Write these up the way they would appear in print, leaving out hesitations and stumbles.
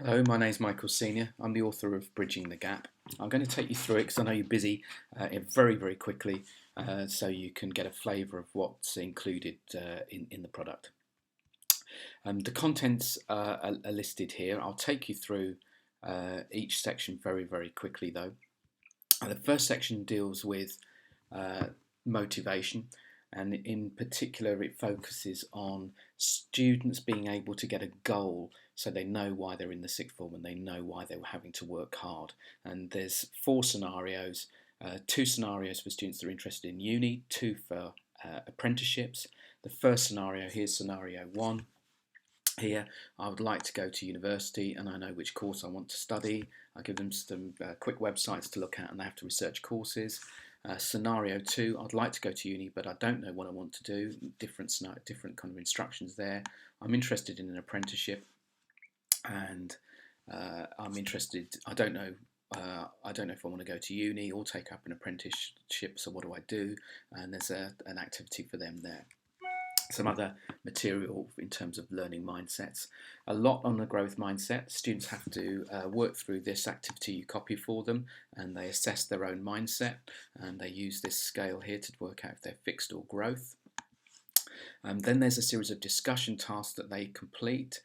Hello, my name's Michael Senior. I'm the author of Bridging the Gap. I'm going to take you through it because I know you're busy very quickly so you can get a flavour of what's included in the product. The contents are listed here. I'll take you through each section very quickly though. The first section deals with motivation, and in particular it focuses on students being able to get a goal so they know why they're in the sixth form and they know why they're having to work hard. And there's four scenarios, two scenarios for students that are interested in uni, two for apprenticeships. The first scenario, here's scenario one. Here, I would like to go to university and I know which course I want to study. I give them some quick websites to look at and they have to research courses. Scenario two, I'd like to go to uni but I don't know what I want to do. Different kind of instructions there. I'm interested in an apprenticeship and I'm interested, I don't know if I want to go to uni or take up an apprenticeship, so what do I do? And there's an activity for them there. Some other material in terms of learning mindsets. A lot on the growth mindset. Students have to work through this activity you copy for them and they assess their own mindset and they use this scale here to work out if they're fixed or growth. Then there's a series of discussion tasks that they complete.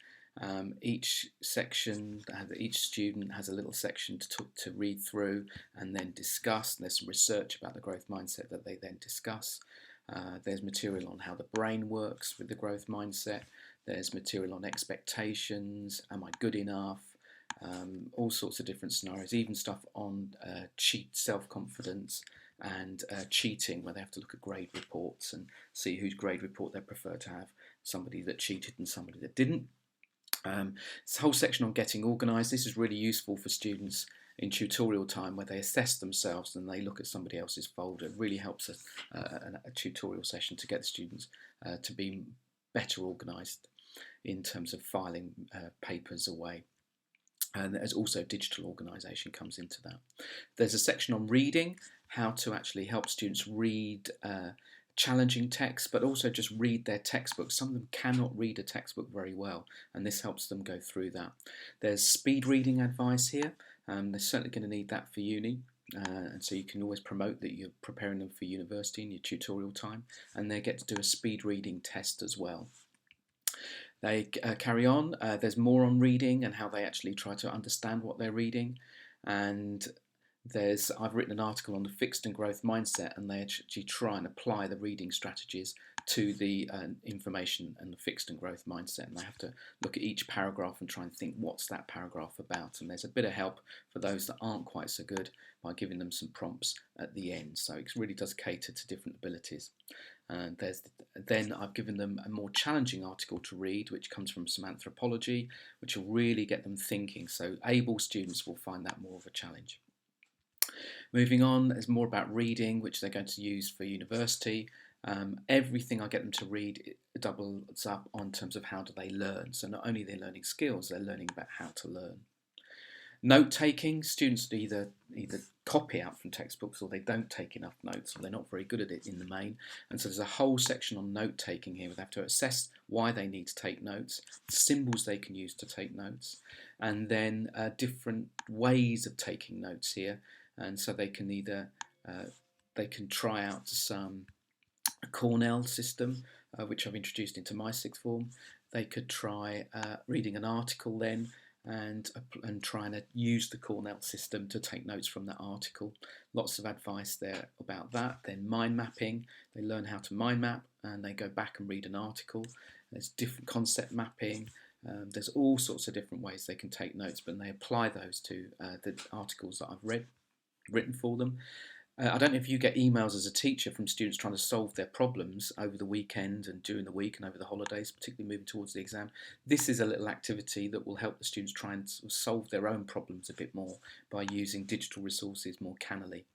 Each student has a little section to read through and then discuss. There's some research about the growth mindset that they then discuss. There's material on how the brain works with the growth mindset. There's material on expectations, am I good enough, all sorts of different scenarios, even stuff on self-confidence and cheating, where they have to look at grade reports and see whose grade report they prefer to have, somebody that cheated and somebody that didn't. This whole section on getting organised, this is really useful for students in tutorial time where they assess themselves and they look at somebody else's folder. It really helps a tutorial session to get the students to be better organised in terms of filing papers away. And there's also digital organisation comes into that. There's a section on reading, how to actually help students read challenging texts, but also just read their textbooks. Some of them cannot read a textbook very well, and this helps them go through that. There's speed reading advice here. They're certainly going to need that for uni, and so you can always promote that you're preparing them for university in your tutorial time, and they get to do a speed reading test as well. They carry on. There's more on reading and how they actually try to understand what they're reading, and I've written an article on the fixed and growth mindset, and they actually try and apply the reading strategies to the information and the fixed and growth mindset, and they have to look at each paragraph and try and think what's that paragraph about. And there's a bit of help for those that aren't quite so good by giving them some prompts at the end, so it really does cater to different abilities. And then I've given them a more challenging article to read, which comes from some anthropology, which will really get them thinking, so able students will find that more of a challenge. Moving on, there's more about reading, which they're going to use for university. Everything I get them to read doubles up on terms of how do they learn. So not only are they learning skills, they're learning about how to learn. Note taking, students either copy out from textbooks or they don't take enough notes, or they're not very good at it in the main. And so there's a whole section on note taking here where they have to assess why they need to take notes, symbols they can use to take notes, and then different ways of taking notes here. And so they can they can try out some Cornell system, which I've introduced into my sixth form. They could try reading an article then and trying to use the Cornell system to take notes from that article. Lots of advice there about that. Then mind mapping, they learn how to mind map and they go back and read an article. There's different concept mapping. There's all sorts of different ways they can take notes, but they apply those to the articles that I've written for them. I don't know if you get emails as a teacher from students trying to solve their problems over the weekend and during the week and over the holidays, particularly moving towards the exam. This is a little activity that will help the students try and solve their own problems a bit more by using digital resources more cannily.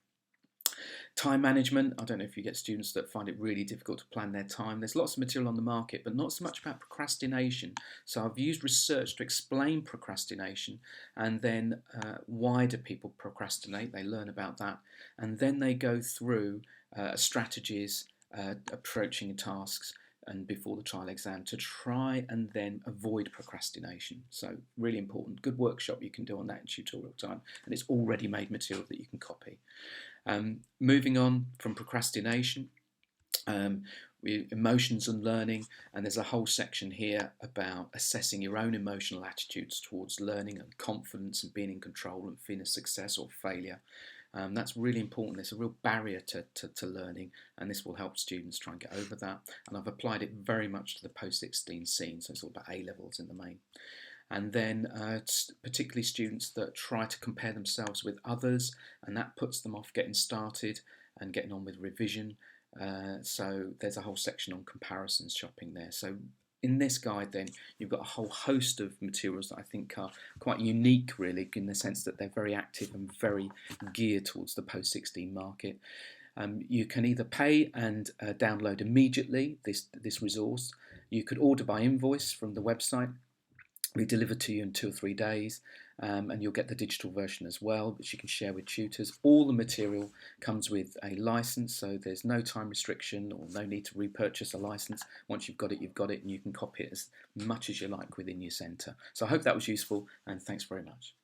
Time management, I don't know if you get students that find it really difficult to plan their time. There's lots of material on the market, but not so much about procrastination. So I've used research to explain procrastination, and then why do people procrastinate? They learn about that, and then they go through strategies, approaching tasks, and before the trial exam to try and then avoid procrastination. So really important. Good workshop you can do on that in tutorial time, and it's already made material that you can copy. Moving on from procrastination, emotions and learning, and there's a whole section here about assessing your own emotional attitudes towards learning and confidence and being in control and feeling success or failure. That's really important. There's a real barrier to learning, and this will help students try and get over that. And I've applied it very much to the post-16 scene, so it's all about A-levels in the main. And then particularly students that try to compare themselves with others, and that puts them off getting started and getting on with revision. So there's a whole section on comparisons shopping there. So in this guide then you've got a whole host of materials that I think are quite unique really, in the sense that they're very active and very geared towards the post-16 market. You can either pay and download immediately this resource. You could order by invoice from the website. We deliver to you in 2 or 3 days, and you'll get the digital version as well, which you can share with tutors. All the material comes with a license, so there's no time restriction or no need to repurchase a license. Once you've got it, and you can copy it as much as you like within your centre. So I hope that was useful, and thanks very much.